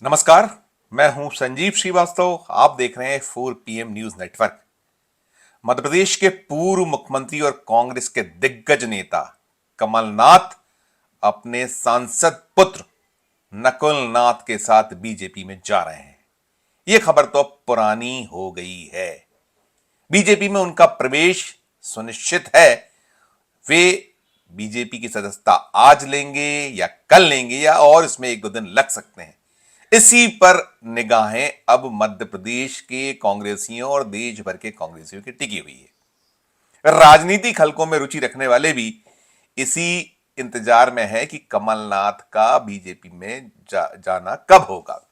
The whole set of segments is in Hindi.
नमस्कार। मैं हूं संजीव श्रीवास्तव। आप देख रहे हैं 4 PM news network. Madhya Pradesh के पूर्व मुख्यमंत्री और कांग्रेस के दिग्गज नेता कमलनाथ अपने सांसद पुत्र नकुल नाथ के साथ बीजेपी में जा रहे हैं। यह खबर तो अब पुरानी हो गई है। बीजेपी में उनका प्रवेश सुनिश्चित है। वे बीजेपी की सदस्यता आज लेंगे या कल लेंगे या और इसमें 1-2 दिन लग सकते हैं। इसी पर निगाहें अब मध्य प्रदेश के कांग्रेसियों और देश भर के कांग्रेसियों की टिकी हुई है। राजनीतिक हलकों में रुचि रखने वाले भी इसी इंतजार में है कि कमलनाथ का बीजेपी में जाना कब होगा।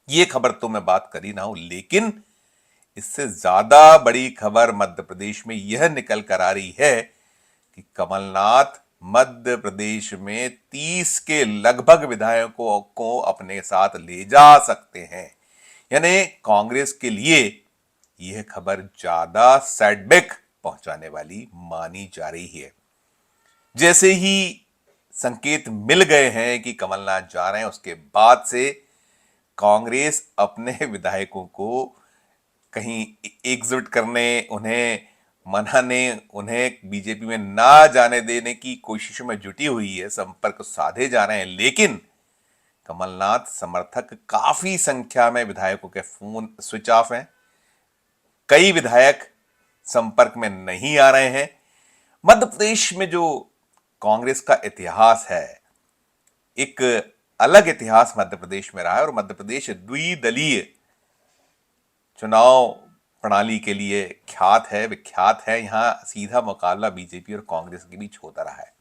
ये खबर तो मैं बात कर ही ना हूं, लेकिन इससे ज्यादा बड़ी खबर मध्य प्रदेश में यह निकल कर आ रही है कि कमलनाथ मध्य प्रदेश में 30 के लगभग विधायकों को अपने साथ ले जा सकते हैं। यानी कांग्रेस के लिए यह खबर ज्यादा सेटबैक पहुंचाने वाली मानी जा रही है। जैसे ही संकेत मिल गए हैं कि कमलनाथ जा रहे हैं, उसके बाद से कांग्रेस अपने विधायकों को कहीं एकजुट करने, उन्हें मनाने, उन्हें बीजेपी में ना जाने देने की कोशिशों में जुटी हुई है, संपर्क साधे जा रहे हैं। लेकिन कमलनाथ समर्थक काफी संख्या में विधायकों के फोन स्विच ऑफ हैं। कई विधायक संपर्क में नहीं आ रहे हैं। मध्य प्रदेश में जो कांग्रेस का इतिहास है, एक अलग इतिहास मध्य प्रदेश में रहा है और मध्य प्रदेश द्विदलीय चुनाव प्रणाली के लिए विख्यात है। यहां सीधा मुकाबला बीजेपी और कांग्रेस के बीच होता रहा है।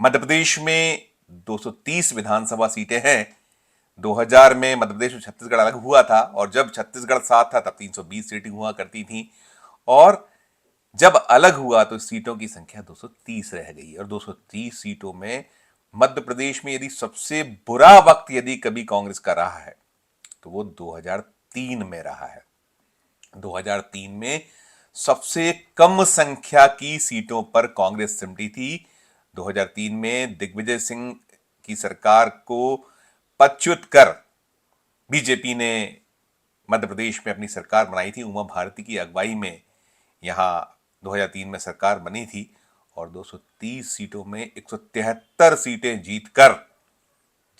मध्य प्रदेश में 230 विधानसभा सीटें हैं। 2000 में मध्य प्रदेश और छत्तीसगढ़ अलग हुआ था और जब छत्तीसगढ़ साथ था तब 320 सीटें हुआ करती थी और जब अलग हुआ तो सीटों की संख्या 230 रह गई और 230 सीटों में मध्य प्रदेश में यदि सबसे बुरा वक्त यदि कभी कांग्रेस का रहा है तो वो 2003 में रहा है। 2003 में सबसे कम संख्या की सीटों पर कांग्रेस सिमटी थी। 2003 में दिग्विजय सिंह की सरकार को पदच्युत कर बीजेपी ने मध्य प्रदेश में अपनी सरकार बनाई थी। उमा भारती की अगुवाई में यहां 2003 में सरकार बनी थी और 230 सीटों में 173 सीटें जीतकर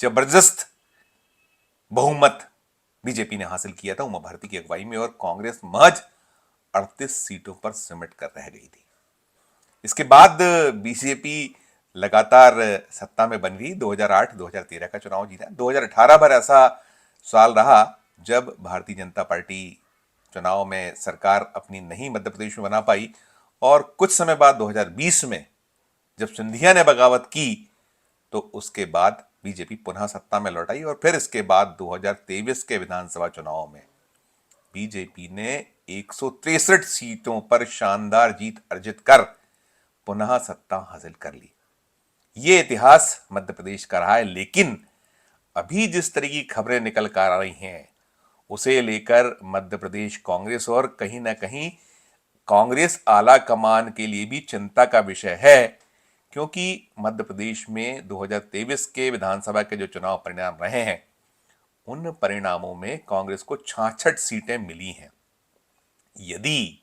जबरदस्त बहुमत बीजेपी ने हासिल किया था उमा भारती की अगुवाई में और कांग्रेस महज 38 सीटों पर सिमट कर रह गई थी। इसके बाद बीजेपी लगातार सत्ता में बनी रही। 2008-2013 का चुनाव जीता। 2018 भर ऐसा साल रहा जब भारतीय जनता पार्टी चुनाव में सरकार अपनी नहीं मध्य प्रदेश में बना पाई और कुछ समय बाद 2020 में जब सिंधिया ने बगावत की तो उसके बाद बीजेपी पुनः सत्ता में लौट आई और फिर इसके बाद 2023 के विधानसभा चुनाव में बीजेपी ने 163 सीटों पर शानदार जीत अर्जित कर पुनः सत्ता हासिल कर ली। ये इतिहास मध्य प्रदेश का रहा है। लेकिन अभी जिस तरह की खबरें निकल कर आ रही हैं उसे लेकर मध्य प्रदेश कांग्रेस और कहीं ना कहीं कांग्रेस आला कमान के लिए भी चिंता का विषय है, क्योंकि मध्य प्रदेश में 2023 के विधानसभा के जो चुनाव परिणाम रहे हैं उन परिणामों में कांग्रेस को 66 सीटें मिली हैं। यदि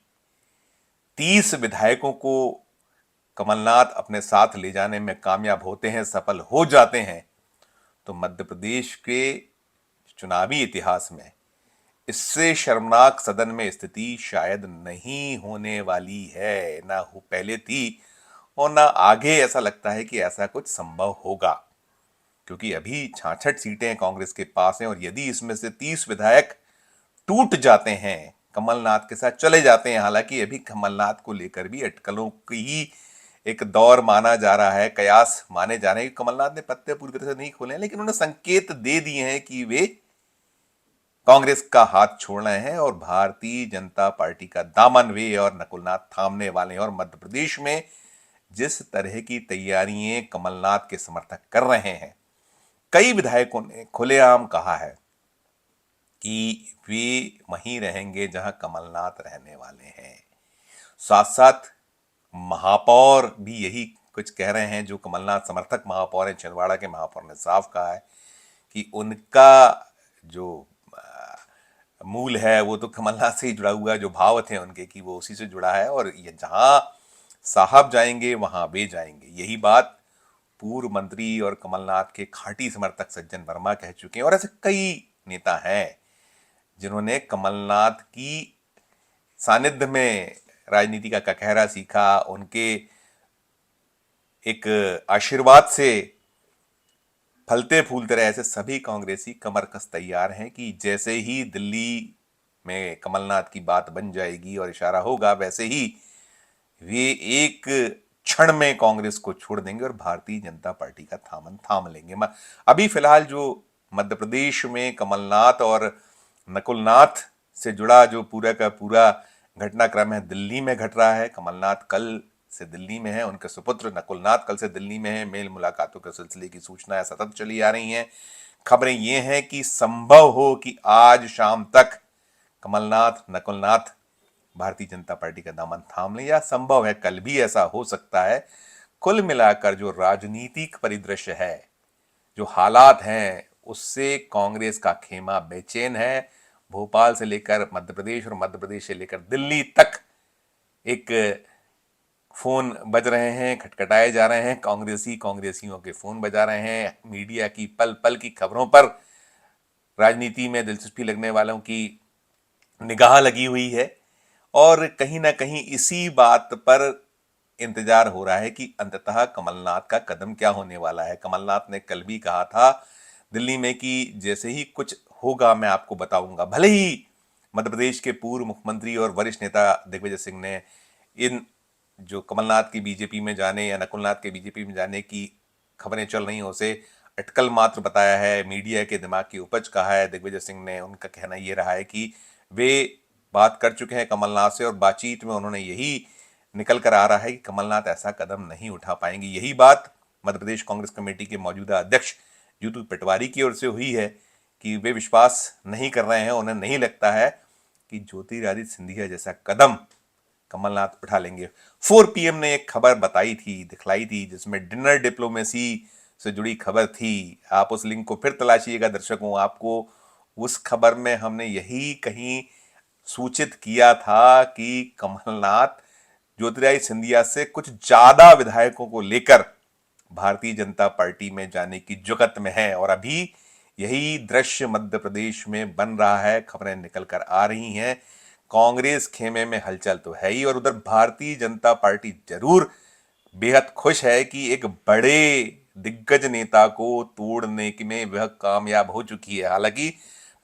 30 विधायकों को कमलनाथ अपने साथ ले जाने में कामयाब होते हैं, सफल हो जाते हैं, तो मध्य प्रदेश के चुनावी इतिहास में इससे शर्मनाक सदन में स्थिति शायद नहीं होने वाली है। ना हो पहले थी और ना आगे ऐसा लगता है कि ऐसा कुछ संभव होगा, क्योंकि अभी 66 सीटें कांग्रेस के पास हैं और यदि इसमें से 30 विधायक टूट जाते हैं, कमलनाथ के साथ चले जाते हैं, हालांकि अभी कमलनाथ को लेकर भी अटकलों की ही एक दौर माना जा रहा है, कयास माने जा रहे हैं। कमलनाथ ने पत्ते पूरी तरह से नहीं खोले हैं, लेकिन उन्होंने संकेत दे दिए हैं कि वे कांग्रेस का हाथ छोड़ना है और भारतीय जनता पार्टी का दामन वे और नकुलनाथ थामने वाले हैं। और मध्य प्रदेश में जिस तरह की तैयारियां कमलनाथ के समर्थक कर रहे हैं, कई विधायकों ने खुलेआम कहा है कि वे वहीं रहेंगे जहां कमलनाथ रहने वाले हैं। साथ साथ महापौर भी यही कुछ कह रहे हैं। जो कमलनाथ समर्थक महापौर हैं, छिंदवाड़ा के महापौर ने साफ कहा है कि उनका जो मूल है वो तो कमलनाथ से ही जुड़ा हुआ, जो भाव थे उनके कि वो उसी से जुड़ा है, और ये जहां साहब जाएंगे वहां वे जाएंगे। यही बात पूर्व मंत्री और कमलनाथ के खांटी समर्थक सज्जन वर्मा कह चुके हैं, और ऐसे कई नेता हैं जिन्होंने कमलनाथ की सानिध्य में राजनीति का ककहरा सीखा। उनके एक आशीर्वाद से फलते फूलते रहे। ऐसे सभी कांग्रेसी कमर कस तैयार हैं कि जैसे ही दिल्ली में कमलनाथ की बात बन जाएगी और इशारा होगा, वैसे ही वे एक क्षण में कांग्रेस को छोड़ देंगे और भारतीय जनता पार्टी का थामन थाम लेंगे। अभी फिलहाल जो मध्य प्रदेश में कमलनाथ और नकुलनाथ से जुड़ा जो पूरा का पूरा घटनाक्रम है, दिल्ली में घट रहा है। कमलनाथ कल से दिल्ली में है, उनके सुपुत्र नकुलनाथ कल से दिल्ली में है। मेल मुलाकातों के सिलसिले की सूचनाएं सतत चली आ रही हैं। खबरें ये हैं कि संभव हो कि आज शाम तक कमलनाथ नकुलनाथ भारतीय जनता पार्टी का दामन थाम लें, या संभव है कल भी ऐसा हो सकता है। कुल मिलाकर जो राजनीतिक परिदृश्य है, जो हालात हैं, उससे कांग्रेस का खेमा बेचैन है। भोपाल से लेकर मध्य प्रदेश और मध्य प्रदेश से लेकर दिल्ली तक एक फोन बज रहे हैं, खटखटाए जा रहे हैं, कांग्रेसियों के फोन बजा रहे हैं। मीडिया की पल पल की खबरों पर राजनीति में दिलचस्पी लगने वालों की निगाह लगी हुई है, और कहीं ना कहीं इसी बात पर इंतजार हो रहा है कि अंततः कमलनाथ का कदम क्या होने वाला है। कमलनाथ ने कल भी कहा था दिल्ली में कि जैसे ही कुछ होगा मैं आपको बताऊंगा। भले ही मध्य प्रदेश के पूर्व मुख्यमंत्री और वरिष्ठ नेता दिग्विजय सिंह ने इन जो कमलनाथ की बीजेपी में जाने या नकुलनाथ के बीजेपी में जाने की खबरें चल रही हैं उसे अटकल मात्र बताया है, मीडिया के दिमाग की उपज कहा है। दिग्विजय सिंह ने, उनका कहना यह रहा है कि वे बात कर चुके हैं कमलनाथ से, और बातचीत में उन्होंने यही निकल कर आ रहा है कि कमलनाथ ऐसा कदम नहीं उठा पाएंगे। यही बात मध्य प्रदेश कांग्रेस कमेटी के मौजूदा अध्यक्ष जीतू पटवारी की ओर से हुई है कि वे विश्वास नहीं कर रहे हैं, उन्हें नहीं लगता है कि ज्योतिरादित्य सिंधिया जैसा कदम कमलनाथ उठा लेंगे। 4 PM ने एक खबर बताई थी, दिखलाई थी, जिसमें डिनर डिप्लोमेसी से जुड़ी खबर थी। आप उस लिंक को फिर तलाशिएगा दर्शकों, आपको उस खबर में हमने यही कहीं सूचित किया था कि कमलनाथ ज्योतिरादित्य सिंधिया से कुछ ज्यादा विधायकों को लेकर भारतीय जनता पार्टी में जाने की जुगत में है, और अभी यही दृश्य मध्य प्रदेश में बन रहा है। खबरें निकल कर आ रही हैं। कांग्रेस खेमे में हलचल तो है ही, और उधर भारतीय जनता पार्टी जरूर बेहद खुश है कि एक बड़े दिग्गज नेता को तोड़ने में वह कामयाब हो चुकी है। हालांकि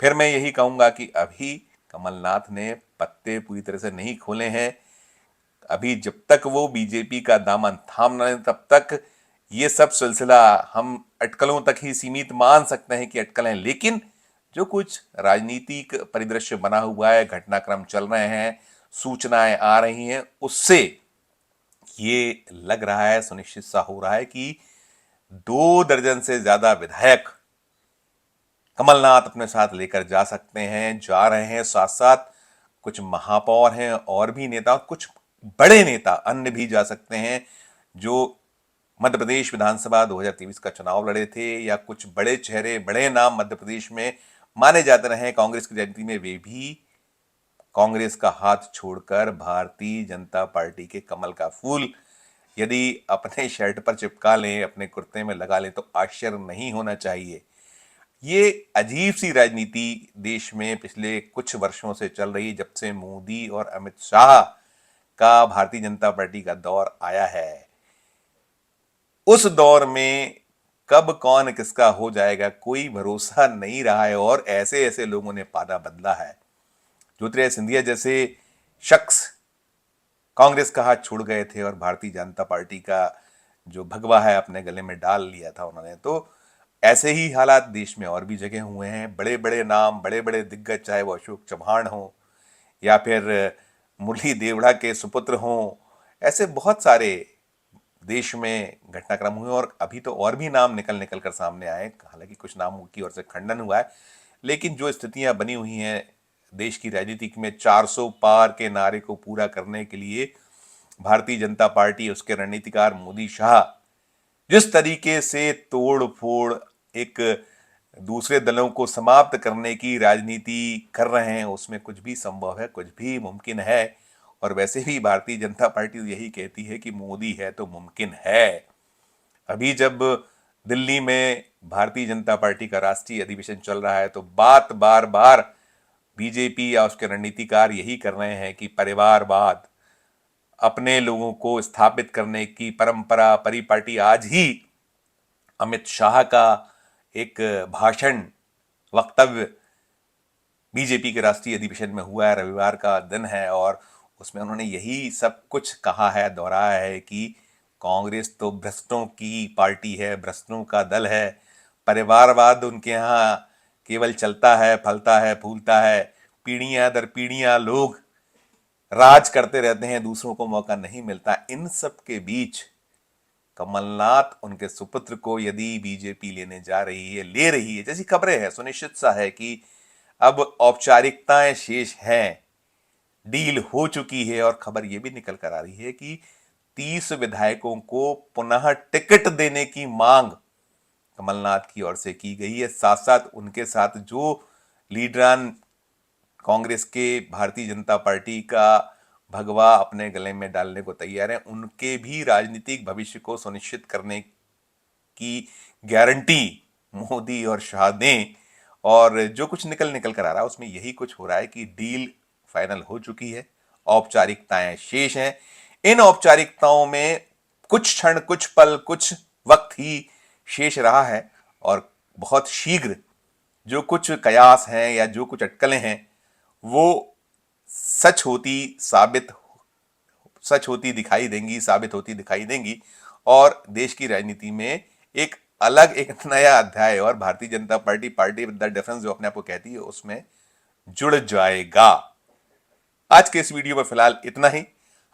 फिर मैं यही कहूंगा कि अभी कमलनाथ ने पत्ते पूरी तरह से नहीं खोले हैं। अभी जब तक वो बीजेपी का दामन थाम न लें, तब तक ये सब सिलसिला हम अटकलों तक ही सीमित मान सकते हैं कि अटकल हैं। लेकिन जो कुछ राजनीतिक परिदृश्य बना हुआ है, घटनाक्रम चल रहे हैं, सूचनाएं आ रही हैं, उससे ये लग रहा है, सुनिश्चित सा हो रहा है कि 2 दर्जन से ज्यादा विधायक कमलनाथ अपने साथ लेकर जा सकते हैं, जा रहे हैं। साथ साथ कुछ महापौर हैं और भी नेता, कुछ बड़े नेता अन्य भी जा सकते हैं जो मध्य प्रदेश विधानसभा 2023 का चुनाव लड़े थे, या कुछ बड़े चेहरे, बड़े नाम मध्य प्रदेश में माने जाते रहे कांग्रेस की राजनीति में, वे भी कांग्रेस का हाथ छोड़कर भारतीय जनता पार्टी के कमल का फूल यदि अपने शर्ट पर चिपका लें, अपने कुर्ते में लगा लें, तो आश्चर्य नहीं होना चाहिए। ये अजीब सी राजनीति देश में पिछले कुछ वर्षों से चल रही, जब से मोदी और अमित शाह का भारतीय जनता पार्टी का दौर आया है। उस दौर में कब कौन किसका हो जाएगा कोई भरोसा नहीं रहा है, और ऐसे ऐसे लोगों ने पादा बदला है। ज्योतिरादित्य सिंधिया जैसे शख्स कांग्रेस का हाथ छोड़ गए थे और भारतीय जनता पार्टी का जो भगवा है अपने गले में डाल लिया था उन्होंने। तो ऐसे ही हालात देश में और भी जगह हुए हैं। बड़े बड़े नाम, बड़े बड़े दिग्गज, चाहे वो अशोक चव्हाण हो या फिर मुरली देवड़ा के सुपुत्र हों, ऐसे बहुत सारे देश में घटनाक्रम हुए, और अभी तो और भी नाम निकल निकल कर सामने आए। हालांकि कुछ नामों की ओर से खंडन हुआ है, लेकिन जो स्थितियां बनी हुई हैं देश की राजनीति में, 400 पार के नारे को पूरा करने के लिए भारतीय जनता पार्टी, उसके रणनीतिकार मोदी शाह जिस तरीके से तोड़ फोड़, एक दूसरे दलों को समाप्त करने की राजनीति कर रहे हैं, उसमें कुछ भी संभव है, कुछ भी मुमकिन है। और वैसे भी भारतीय जनता पार्टी तो यही कहती है कि मोदी है तो मुमकिन है। अभी जब दिल्ली में भारतीय जनता पार्टी का राष्ट्रीय अधिवेशन चल रहा है तो बात बार बार बीजेपी या उसके रणनीतिकार यही कर रहे हैं कि परिवारवाद, अपने लोगों को स्थापित करने की परंपरा, परिपाटी आज ही अमित शाह का एक भाषण, वक्तव्य बीजेपी के राष्ट्रीय अधिवेशन में हुआ है। रविवार का दिन है और उसमें उन्होंने यही सब कुछ कहा है, दोहराया है कि कांग्रेस तो भ्रष्टों की पार्टी है, भ्रष्टों का दल है, परिवारवाद उनके यहाँ केवल चलता है, फलता है, फूलता है, पीढ़ियां दर पीढ़ियां लोग राज करते रहते हैं, दूसरों को मौका नहीं मिलता। इन सब के बीच कमलनाथ उनके सुपुत्र को यदि बीजेपी लेने जा रही है, ले रही है, जैसी खबरें हैं, सुनिश्चित सा है कि अब औपचारिकताएं शेष हैं, डील हो चुकी है। और खबर यह भी निकल कर आ रही है कि 30 विधायकों को पुनः टिकट देने की मांग कमलनाथ की ओर से की गई है। साथ साथ उनके साथ जो लीडरान कांग्रेस के भारतीय जनता पार्टी का भगवा अपने गले में डालने को तैयार हैं, उनके भी राजनीतिक भविष्य को सुनिश्चित करने की गारंटी मोदी और शाह दें। और जो कुछ निकल कर आ रहा है उसमें यही कुछ हो रहा है कि डील फाइनल हो चुकी है, औपचारिकताएं शेष हैं। इन औपचारिकताओं में कुछ क्षण, कुछ पल, कुछ वक्त ही शेष रहा है और बहुत शीघ्र जो कुछ कयास हैं या जो कुछ अटकलें हैं वो सच होती दिखाई देंगी, साबित होती दिखाई देंगी और देश की राजनीति में एक अलग, एक नया अध्याय और Bharatiya Janata party with the difference जो अपने आप को कहती है उसमें जुड़ जाएगा। आज के इस वीडियो में फिलहाल इतना ही।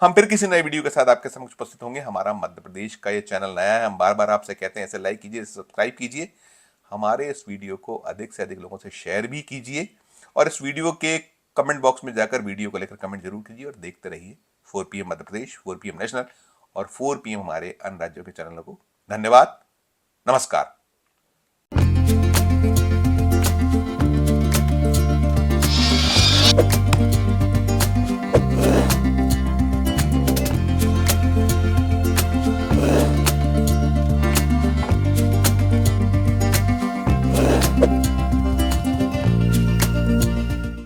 हम फिर किसी नए वीडियो के साथ आपके समक्ष उपस्थित होंगे। हमारा मध्य प्रदेश का ये चैनल नया है, हम बार बार आपसे कहते हैं इसे लाइक कीजिए, सब्सक्राइब कीजिए, हमारे इस वीडियो को अधिक से अधिक लोगों से शेयर भी कीजिए और इस वीडियो के कमेंट बॉक्स में जाकर वीडियो को लेकर कमेंट जरूर कीजिए और देखते रहिए 4 PM Madhya Pradesh, 4 PM national और 4 PM हमारे अन्य राज्यों के चैनलों को। धन्यवाद, नमस्कार।